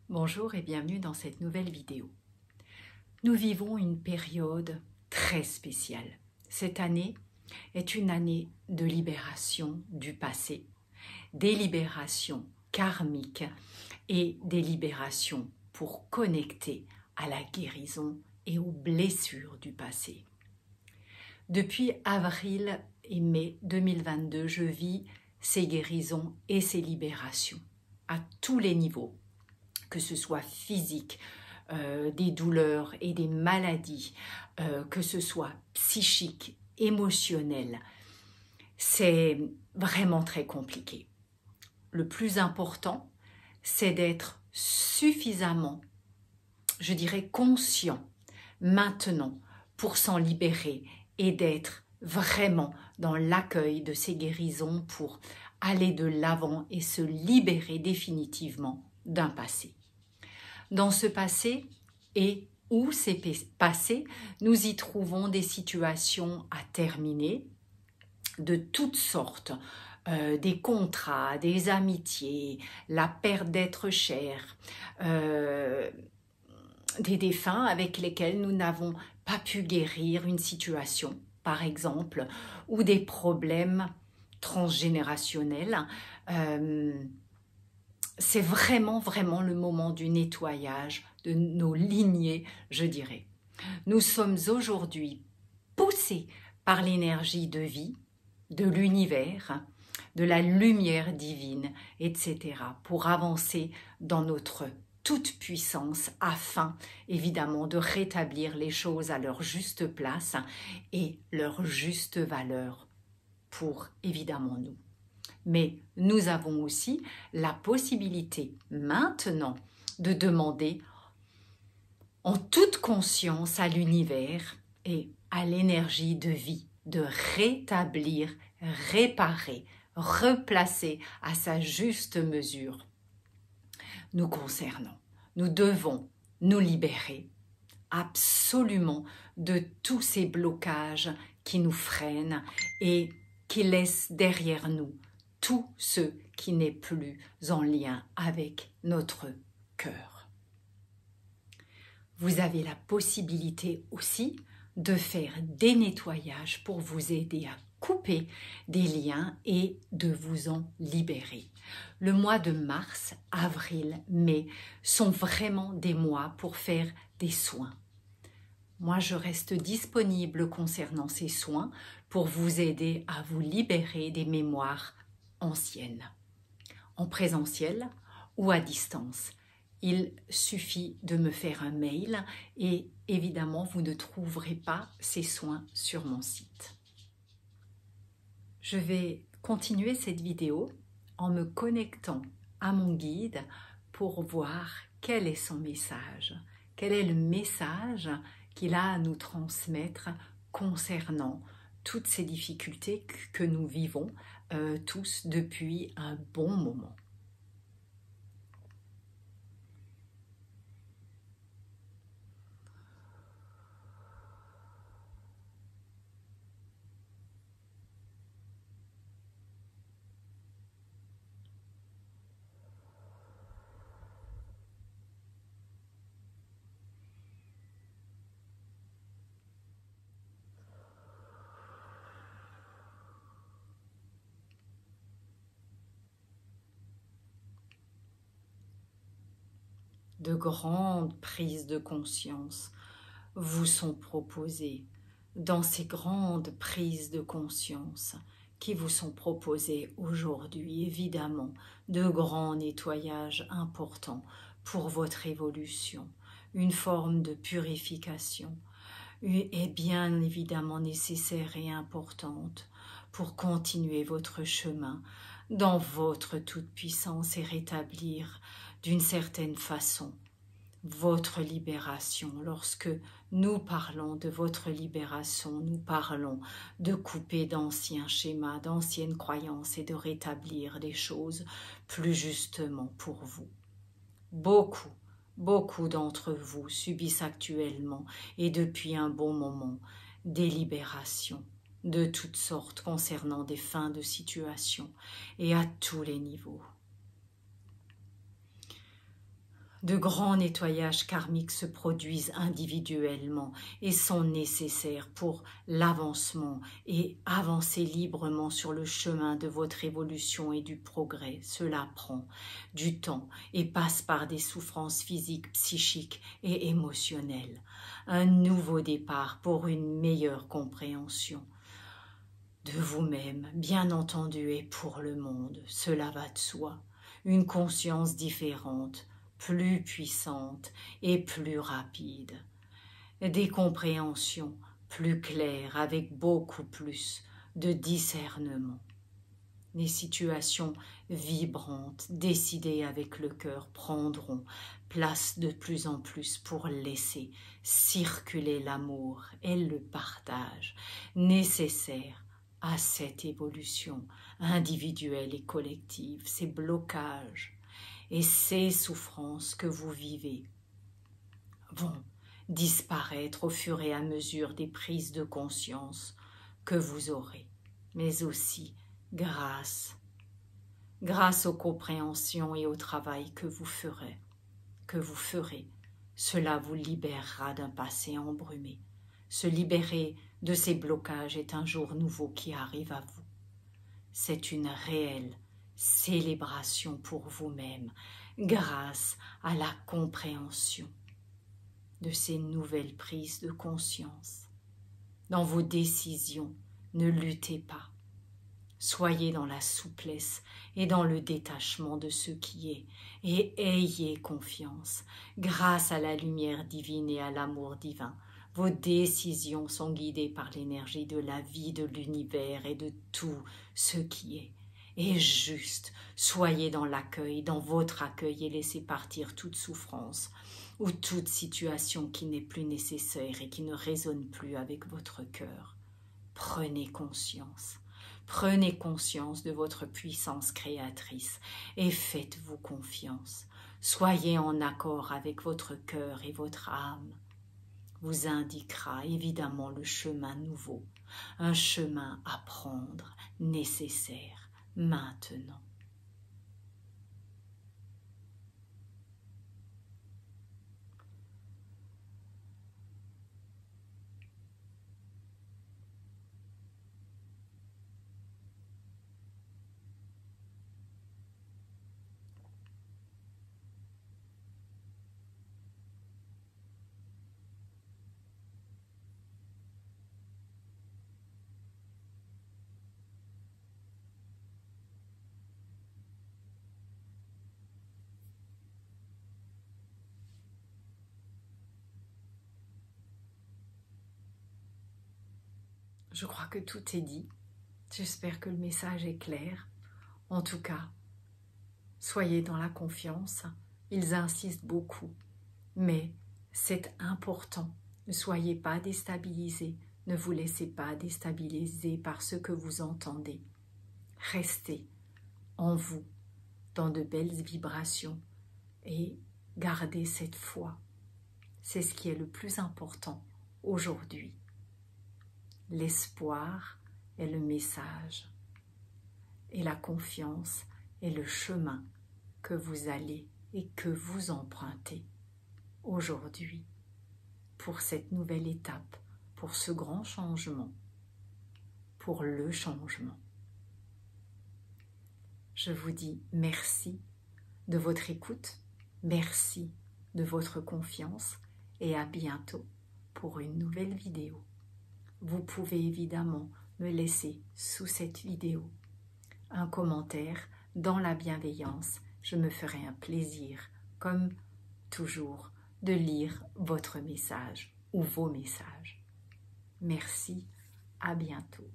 Bonjour et bienvenue dans cette nouvelle vidéo. Nous vivons une période très spéciale. Cette année est une année de libération du passé, des libérations karmiques et des libérations pour connecter à la guérison et aux blessures du passé. Depuis avril et mai 2022, je vis ces guérisons et ces libérations à tous les niveaux, que ce soit physique, des douleurs et des maladies, que ce soit psychique, émotionnel. C'est vraiment très compliqué. Le plus important, c'est d'être suffisamment, je dirais, conscient maintenant pour s'en libérer et d'être vraiment dans l'accueil de ces guérisons pour aller de l'avant et se libérer définitivement d'un passé. Dans ce passé et où c'est passé, nous y trouvons des situations à terminer de toutes sortes, des contrats, des amitiés, la perte d'êtres chers, des défunts avec lesquels nous n'avons pas pu guérir une situation, par exemple, ou des problèmes transgénérationnels. C'est vraiment le moment du nettoyage de nos lignées, je dirais. Nous sommes aujourd'hui poussés par l'énergie de vie, de l'univers, de la lumière divine, etc., pour avancer dans notre toute puissance afin, évidemment, de rétablir les choses à leur juste place et leur juste valeur pour, évidemment, nous. Mais nous avons aussi la possibilité maintenant de demander en toute conscience à l'univers et à l'énergie de vie de rétablir, réparer, replacer à sa juste mesure nous concernant. Nous devons nous libérer absolument de tous ces blocages qui nous freinent et qui laissent derrière nous tout ce qui n'est plus en lien avec notre cœur. Vous avez la possibilité aussi de faire des nettoyages pour vous aider à couper des liens et de vous en libérer. Le mois de mars, avril, mai sont vraiment des mois pour faire des soins. Moi, je reste disponible concernant ces soins pour vous aider à vous libérer des mémoires anciennes, en présentiel ou à distance. Il suffit de me faire un mail et évidemment, vous ne trouverez pas ces soins sur mon site. Je vais continuer cette vidéo en me connectant à mon guide pour voir quel est son message, quel est le message qu'il a à nous transmettre concernant toutes ces difficultés que nous vivons tous depuis un bon moment. De grandes prises de conscience vous sont proposées. Dans ces grandes prises de conscience qui vous sont proposées aujourd'hui, évidemment, de grands nettoyages importants pour votre évolution, une forme de purification est bien évidemment nécessaire et importante pour continuer votre chemin dans votre toute-puissance et rétablir d'une certaine façon votre libération. Lorsque nous parlons de votre libération, nous parlons de couper d'anciens schémas, d'anciennes croyances et de rétablir les choses plus justement pour vous. Beaucoup Beaucoup d'entre vous subissent actuellement et depuis un bon moment des libérations de toutes sortes concernant des fins de situation et à tous les niveaux. De grands nettoyages karmiques se produisent individuellement et sont nécessaires pour l'avancement et avancer librement sur le chemin de votre évolution et du progrès. Cela prend du temps et passe par des souffrances physiques, psychiques et émotionnelles. Un nouveau départ pour une meilleure compréhension de vous-même, bien entendu, et pour le monde. Cela va de soi. Une conscience différente, plus puissante et plus rapide. Des compréhensions plus claires avec beaucoup plus de discernement. Les situations vibrantes, décidées avec le cœur, prendront place de plus en plus pour laisser circuler l'amour et le partage nécessaires à cette évolution individuelle et collective, ces blocages et ces souffrances que vous vivez vont disparaître au fur et à mesure des prises de conscience que vous aurez, mais aussi grâce aux compréhensions et au travail que vous ferez. Cela vous libérera d'un passé embrumé. Se libérer de ces blocages est un jour nouveau qui arrive à vous. C'est une réelle célébration pour vous-même grâce à la compréhension de ces nouvelles prises de conscience. Dans vos décisions, ne luttez pas. Soyez dans la souplesse et dans le détachement de ce qui est et ayez confiance. Grâce à la lumière divine et à l'amour divin, vos décisions sont guidées par l'énergie de la vie, de l'univers et de tout ce qui est. Et juste, soyez dans l'accueil, dans votre accueil et laissez partir toute souffrance ou toute situation qui n'est plus nécessaire et qui ne résonne plus avec votre cœur. Prenez conscience de votre puissance créatrice et faites-vous confiance. Soyez en accord avec votre cœur et votre âme vous indiquera évidemment le chemin nouveau, un chemin à prendre nécessaire maintenant. Je crois que tout est dit. J'espère que le message est clair. En tout cas, soyez dans la confiance. Ils insistent beaucoup. Mais c'est important. Ne soyez pas déstabilisés. Ne vous laissez pas déstabiliser par ce que vous entendez. Restez en vous, dans de belles vibrations et gardez cette foi. C'est ce qui est le plus important aujourd'hui. L'espoir est le message et la confiance est le chemin que vous allez et que vous empruntez aujourd'hui pour cette nouvelle étape, pour ce grand changement, pour le changement. Je vous dis merci de votre écoute, merci de votre confiance et à bientôt pour une nouvelle vidéo. Vous pouvez évidemment me laisser sous cette vidéo un commentaire dans la bienveillance. Je me ferai un plaisir, comme toujours, de lire votre message ou vos messages. Merci, à bientôt.